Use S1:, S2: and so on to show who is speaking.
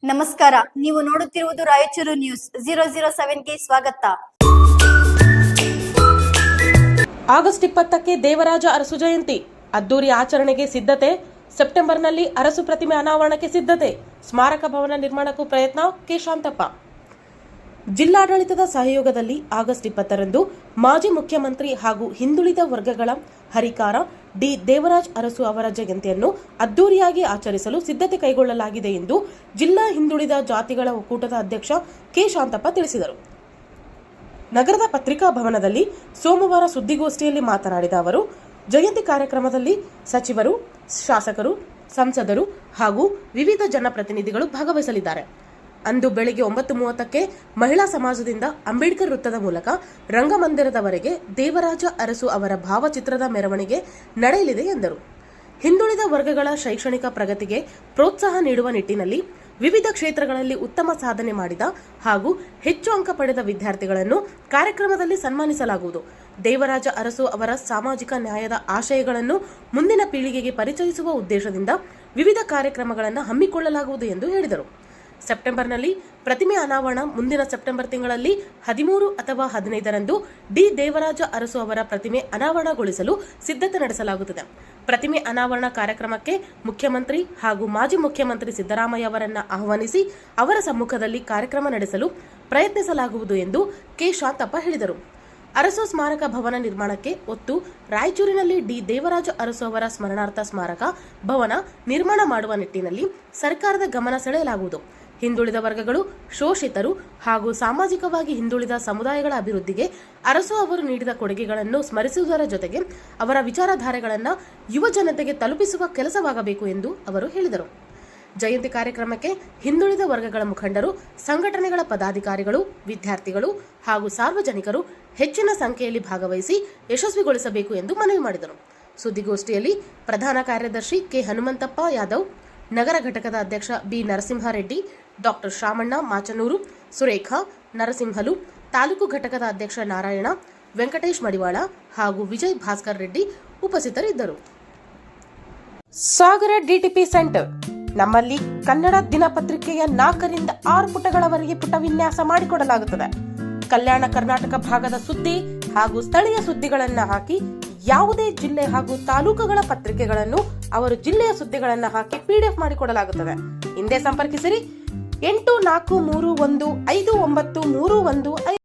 S1: ನಮಸ್ಕಾರ, ನೀವು ನೋಡುತ್ತಿರುವುದು ರಾಯಚೂರು ನ್ಯೂಸ್ 007ಗೆ ಸ್ವಾಗತ.
S2: ಆಗಸ್ಟ್ 20ಕ್ಕೆ ದೇವರಾಜ ಅರಸು ಜಯಂತಿ ಅದ್ದೂರಿ ಆಚರಣೆಗೆ ಸಿದ್ಧತೆ. ಸೆಪ್ಟೆಂಬರ್ನಲ್ಲಿ ಅರಸು ಪ್ರತಿಮೆ ಅನಾವರಣಕ್ಕೆ ಸಿದ್ಧತೆ. ಸ್ಮಾರಕ ಭವನ ನಿರ್ಮಾಣಕ್ಕೂ ಪ್ರಯತ್ನ. ಕೆ ಶಾಂತಪ್ಪ. ಜಿಲ್ಲಾಡಳಿತದ ಸಹಯೋಗದಲ್ಲಿ ಆಗಸ್ಟ್ 20ರಂದು ಮಾಜಿ ಮುಖ್ಯಮಂತ್ರಿ ಹಾಗೂ ಹಿಂದುಳಿದ ವರ್ಗಗಳ ಹರಿಕಾರ ಡಿ ದೇವರಾಜ ಅರಸು ಅವರ ಜಯಂತಿಯನ್ನು ಅದ್ದೂರಿಯಾಗಿ ಆಚರಿಸಲು ಸಿದ್ಧತೆ ಕೈಗೊಳ್ಳಲಾಗಿದೆ ಎಂದು ಜಿಲ್ಲಾ ಹಿಂದುಳಿದ ಜಾತಿಗಳ ಒಕ್ಕೂಟದ ಅಧ್ಯಕ್ಷ ಕೆ ಶಾಂತಪ್ಪ ತಿಳಿಸಿದರು. ನಗರದ ಪತ್ರಿಕಾ ಭವನದಲ್ಲಿ ಸೋಮವಾರ ಸುದ್ದಿಗೋಷ್ಠಿಯಲ್ಲಿ ಮಾತನಾಡಿದ ಅವರು, ಜಯಂತಿ ಕಾರ್ಯಕ್ರಮದಲ್ಲಿ ಸಚಿವರು, ಶಾಸಕರು, ಸಂಸದರು ಹಾಗೂ ವಿವಿಧ ಜನಪ್ರತಿನಿಧಿಗಳು ಭಾಗವಹಿಸಲಿದ್ದಾರೆ. ಅಂದು ಬೆಳಗ್ಗೆ 9:30ಕ್ಕೆ ಮಹಿಳಾ ಸಮಾಜದಿಂದ ಅಂಬೇಡ್ಕರ್ ವೃತ್ತದ ಮೂಲಕ ರಂಗಮಂದಿರದವರೆಗೆ ದೇವರಾಜ ಅರಸು ಅವರ ಭಾವಚಿತ್ರದ ಮೆರವಣಿಗೆ ನಡೆಯಲಿದೆ ಎಂದರು. ಹಿಂದುಳಿದ ವರ್ಗಗಳ ಶೈಕ್ಷಣಿಕ ಪ್ರಗತಿಗೆ ಪ್ರೋತ್ಸಾಹ ನೀಡುವ ನಿಟ್ಟಿನಲ್ಲಿ ವಿವಿಧ ಕ್ಷೇತ್ರಗಳಲ್ಲಿ ಉತ್ತಮ ಸಾಧನೆ ಮಾಡಿದ ಹಾಗೂ ಹೆಚ್ಚು ಅಂಕ ಪಡೆದ ವಿದ್ಯಾರ್ಥಿಗಳನ್ನು ಕಾರ್ಯಕ್ರಮದಲ್ಲಿ ಸನ್ಮಾನಿಸಲಾಗುವುದು. ದೇವರಾಜ ಅರಸು ಅವರ ಸಾಮಾಜಿಕ ನ್ಯಾಯದ ಆಶಯಗಳನ್ನು ಮುಂದಿನ ಪೀಳಿಗೆಗೆ ಪರಿಚಯಿಸುವ ಉದ್ದೇಶದಿಂದ ವಿವಿಧ ಕಾರ್ಯಕ್ರಮಗಳನ್ನು ಹಮ್ಮಿಕೊಳ್ಳಲಾಗುವುದು ಎಂದು ಹೇಳಿದರು. ಸೆಪ್ಟೆಂಬರ್ನಲ್ಲಿ ಪ್ರತಿಮೆ ಅನಾವರಣ. ಮುಂದಿನ ಸೆಪ್ಟೆಂಬರ್ ತಿಂಗಳಲ್ಲಿ 13 ಅಥವಾ 15ರಂದು ಡಿ ದೇವರಾಜ ಅರಸು ಅವರ ಪ್ರತಿಮೆ ಅನಾವರಣಗೊಳಿಸಲು ಸಿದ್ಧತೆ ನಡೆಸಲಾಗುತ್ತದೆ. ಪ್ರತಿಮೆ ಅನಾವರಣ ಕಾರ್ಯಕ್ರಮಕ್ಕೆ ಮುಖ್ಯಮಂತ್ರಿ ಹಾಗೂ ಮಾಜಿ ಮುಖ್ಯಮಂತ್ರಿ ಸಿದ್ದರಾಮಯ್ಯ ಅವರನ್ನ ಆಹ್ವಾನಿಸಿ ಅವರ ಸಮ್ಮುಖದಲ್ಲಿ ಕಾರ್ಯಕ್ರಮ ನಡೆಸಲು ಪ್ರಯತ್ನಿಸಲಾಗುವುದು ಎಂದು ಕೆ ಶಾಂತಪ್ಪ ಹೇಳಿದರು. ಅರಸು ಸ್ಮಾರಕ ಭವನ ನಿರ್ಮಾಣಕ್ಕೆ ಒತ್ತು. ರಾಯಚೂರಿನಲ್ಲಿ ಡಿ ದೇವರಾಜ ಅರಸು ಅವರ ಸ್ಮರಣಾರ್ಥ ಸ್ಮಾರಕ ಭವನ ನಿರ್ಮಾಣ ಮಾಡುವ ನಿಟ್ಟಿನಲ್ಲಿ ಸರ್ಕಾರದ ಗಮನ ಸೆಳೆಯಲಾಗುವುದು. ಹಿಂದುಳಿದ ವರ್ಗಗಳು, ಶೋಷಿತರು ಹಾಗೂ ಸಾಮಾಜಿಕವಾಗಿ ಹಿಂದುಳಿದ ಸಮುದಾಯಗಳ ಅಭಿವೃದ್ಧಿಗೆ ಅರಸು ಅವರು ನೀಡಿದ ಕೊಡುಗೆಗಳನ್ನು ಸ್ಮರಿಸುವುದರ ಜೊತೆಗೆ ಅವರ ವಿಚಾರಧಾರೆಗಳನ್ನು ಯುವ ಜನತೆಗೆ ತಲುಪಿಸುವ ಕೆಲಸವಾಗಬೇಕು ಎಂದು ಅವರು ಹೇಳಿದರು. ಜಯಂತಿ ಕಾರ್ಯಕ್ರಮಕ್ಕೆ ಹಿಂದುಳಿದ ವರ್ಗಗಳ ಮುಖಂಡರು, ಸಂಘಟನೆಗಳ ಪದಾಧಿಕಾರಿಗಳು, ವಿದ್ಯಾರ್ಥಿಗಳು ಹಾಗೂ ಸಾರ್ವಜನಿಕರು ಹೆಚ್ಚಿನ ಸಂಖ್ಯೆಯಲ್ಲಿ ಭಾಗವಹಿಸಿ ಯಶಸ್ವಿಗೊಳಿಸಬೇಕು ಎಂದು ಮನವಿ ಮಾಡಿದರು. ಸುದ್ದಿಗೋಷ್ಠಿಯಲ್ಲಿ ಪ್ರಧಾನ ಕಾರ್ಯದರ್ಶಿ ಕೆ ಹನುಮಂತಪ್ಪ ಯಾದವ್, ನಗರ ಘಟಕದ ಅಧ್ಯಕ್ಷ ಬಿ ನರಸಿಂಹಾರೆಡ್ಡಿ, ಡಾಕ್ಟರ್ ಶಾಮಣ್ಣ ಮಾಚನೂರು, ಸುರೇಖಾ ನರಸಿಂಹಲು, ತಾಲೂಕು ಘಟಕದ ಅಧ್ಯಕ್ಷ ನಾರಾಯಣ, ವೆಂಕಟೇಶ್ ಮಡಿವಾಳ ಹಾಗೂ ವಿಜಯ್ ಭಾಸ್ಕರ್ ರೆಡ್ಡಿ ಉಪಸ್ಥಿತರಿದ್ದರು. ಸಾಗರ ಡಿಟಿಪಿ ಸೆಂಟರ್. ನಮ್ಮಲ್ಲಿ ಕನ್ನಡ ದಿನಪತ್ರಿಕೆಯ 4ರಿಂದ 6 ಪುಟಗಳವರೆಗೆ ಪುಟ ವಿನ್ಯಾಸ ಮಾಡಿಕೊಡಲಾಗುತ್ತದೆ. ಕಲ್ಯಾಣ ಕರ್ನಾಟಕ ಭಾಗದ ಸುದ್ದಿ ಹಾಗೂ ಸ್ಥಳೀಯ ಸುದ್ದಿಗಳನ್ನು ಹಾಕಿ, ಯಾವುದೇ ಜಿಲ್ಲೆ ಹಾಗೂ ತಾಲೂಕುಗಳ ಪತ್ರಿಕೆಗಳನ್ನು ಅವರು ಜಿಲ್ಲೆಯ ಸುದ್ದಿಗಳನ್ನು ಹಾಕಿ PDF ಮಾಡಿಕೊಡಲಾಗುತ್ತದೆ. ಹಿಂದೆ ಸಂಪರ್ಕಿಸಿರಿ 84315931